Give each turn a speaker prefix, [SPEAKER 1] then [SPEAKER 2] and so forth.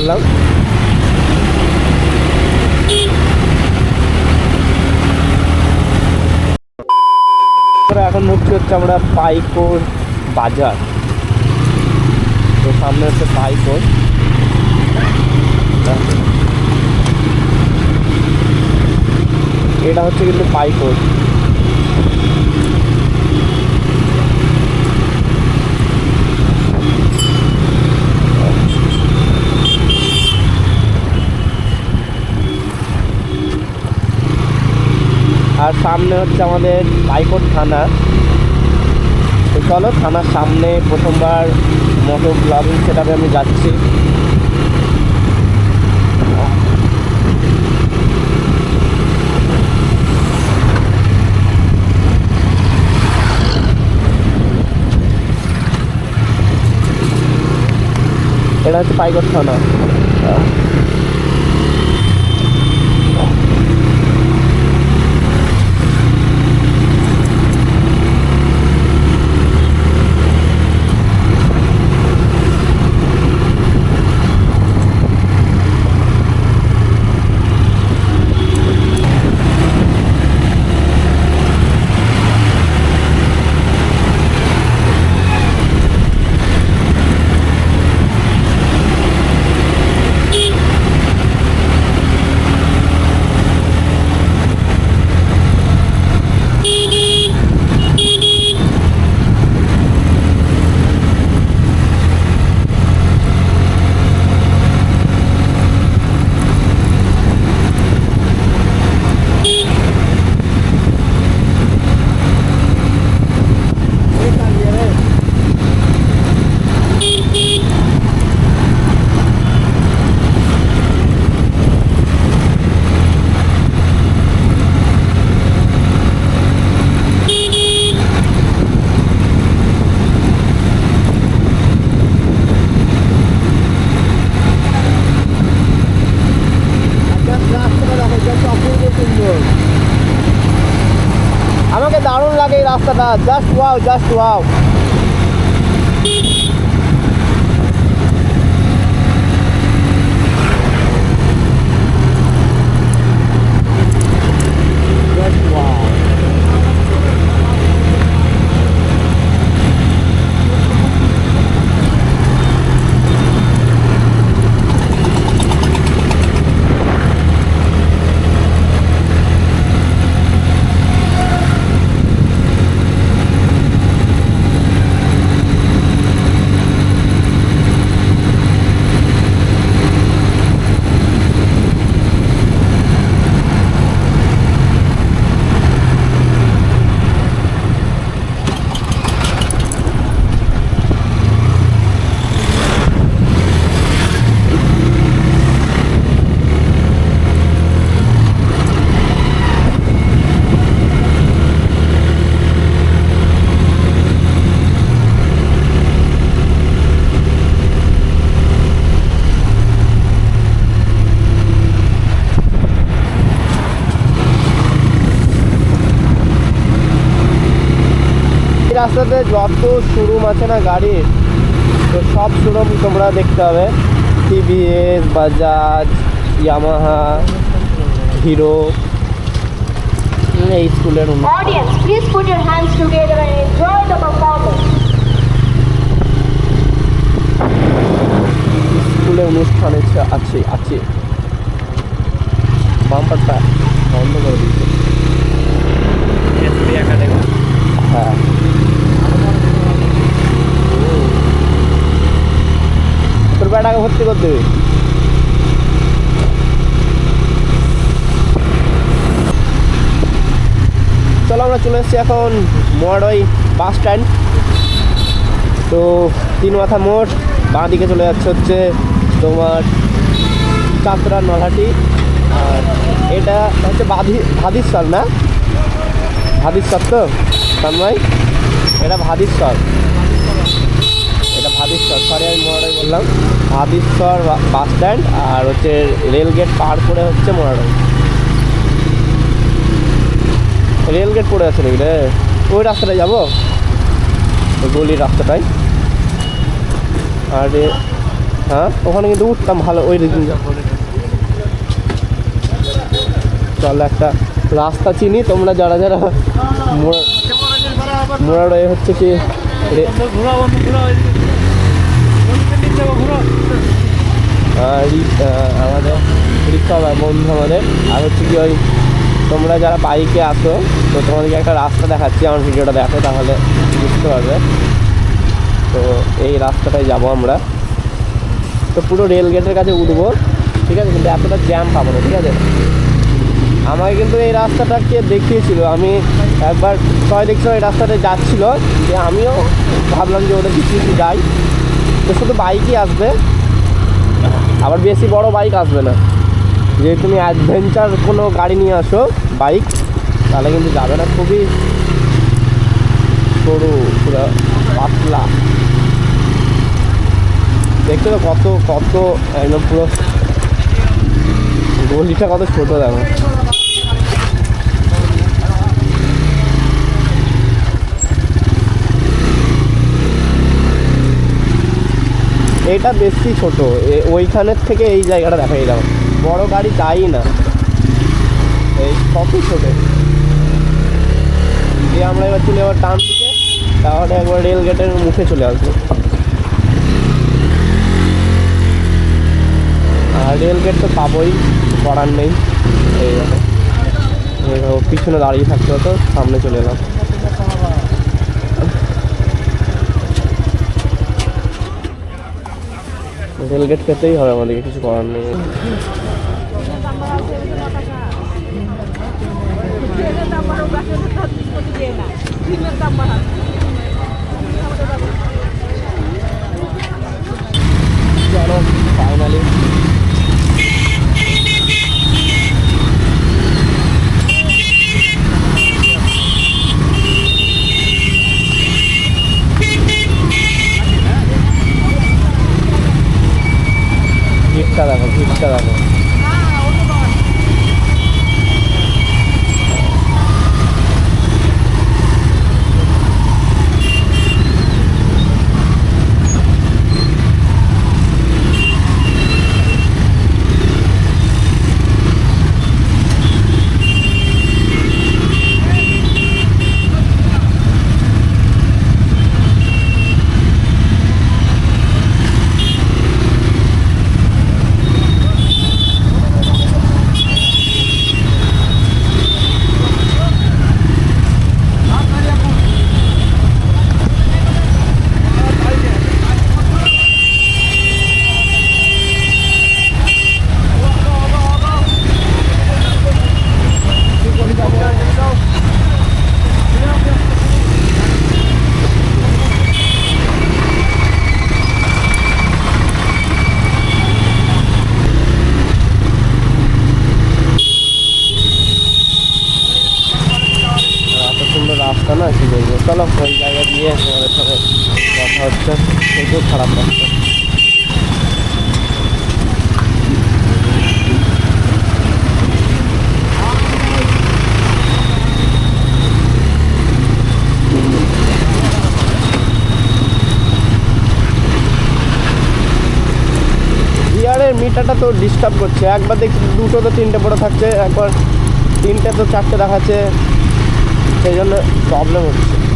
[SPEAKER 1] গেলাম। এখন মুক্তি হচ্ছে আমরা পাইকোর বাজার। তো সামনে হচ্ছে পাইকোর, এটা হচ্ছে কিন্তু পাইকোর। আর সামনে হচ্ছে আমাদের পাইকোট থানা। তো চলো থানার সামনে প্রথমবার মোটো ব্লগিং সেটাপে আমি যাচ্ছি। এটা হচ্ছে পাইকোট থানা। আমাকে দারুণ লাগে এই রাস্তাটা, জাস্ট ওয়াও, জাস্ট ওয়াও। রাস্তাতে যত শোরুম আছে না গাড়ির, তো সব শোরুম তোমরা দেখতে হবে। টিভিএস, বাজাজ, ইয়ামাহা, হিরো, এই স্কুলের
[SPEAKER 2] Audience, please put your hands together and enjoy the performance.
[SPEAKER 1] স্কুলে অনুষ্ঠান আছে আছে। বাম্পারটা বন্ধ করে দিচ্ছে। হ্যাঁ, তোর ব্যাটাকে ভর্তি করে দেবে। চলো আমরা চলে এসেছি এখন মোয়াড়ই বাস স্ট্যান্ড। তো 3 মাথা মোড়, বাঁ দিকে চলে যাচ্ছে হচ্ছে তোমার চাতরা নলহাটি। আর এটা হচ্ছে ভাদিসর না, ভাদিসর তো তন্ময়, এটা ভাদিসর, এটা ভাদিসর, সরি আমি মোয়াড়ই বললাম। ভাদিসর বাস স্ট্যান্ড আর হচ্ছে রেলগেট পার করে হচ্ছে মোয়াড়ই। রেলগেট পড়ে আছে নাকি রে? ওই রাস্তাটায় যাবো, ওই গলির রাস্তাটায়। আর হ্যাঁ ওখানে কিন্তু উঠতাম ভালো ওই দিন। চলো একটা রাস্তা চিনি, তোমরা যারা যারা মোড়াড়ে হচ্ছে কি আমাদের রিক্সা বন্ধু আমাদের, আর হচ্ছে কি ওই তোমরা যারা বাইকে আসো তো তোমাদেরকে একটা রাস্তা দেখাচ্ছি, আমার ভিডিওটা দেখো তাহলে বুঝতে পারবে। তো এই রাস্তাটায় যাব আমরা, তো পুরো রেল গেটের কাছে উঠবো, ঠিক আছে, কিন্তু এতটা জ্যাম পাবো না, ঠিক আছে। আমাকে কিন্তু এই রাস্তাটাকে দেখিয়েছিল, আমি একবার ছয় দেখছিলাম এই রাস্তাটা যাচ্ছিল, যে আমিও ভাবলাম যে ওদের কিছু কিছু যাই, তো শুধু বাইকই আসবে, আবার বেশি বড় বাইক আসবে না। যদি তুমি অ্যাডভেঞ্চার কোনো গাড়ি নিয়ে আসো বাইক, তাহলে কিন্তু যাবে না, খুবই সরু পুরো পাতলা। দেখছো তো কত কত একদম পুরো গলিটা কত ছোটো দেখো। এটা বেশি ছোট, ওইখানের থেকে এই জায়গাটা দেখা যাবে, বড় গাড়ি যাই না, এই কত ছোট। দিয়ে আমরা এবার চলে যাবো ডান দিকে, তাহলে একবার রেল গেটের মুখে চলে আসবো। আর রেল গেট তো পাবোই, করার নেই। এই দেখো পিছনে দাঁড়িয়ে থাকতে হতো, সামনে চলে এলাম। রেল গেট পেতেই হবে আমাদেরকে, কিছু করার নেই। চলো ফাইনালি ভিড়টা দেখো, ভিড়টা দেখো। রাস্তা না কি বলবো, চলো ওই জায়গায় গিয়ে তোমাদের সাথে কথা হচ্ছে। প্রচুর খারাপ রাস্তা। গিয়ারের মিটারটা তো ডিস্টার্ব করছে, একবার দেখছি দুটো তো তিনটে পড়ে থাকছে, একবার তিনটে তো চারটে দেখাচ্ছে, সেই জন্য প্রবলেম হচ্ছে।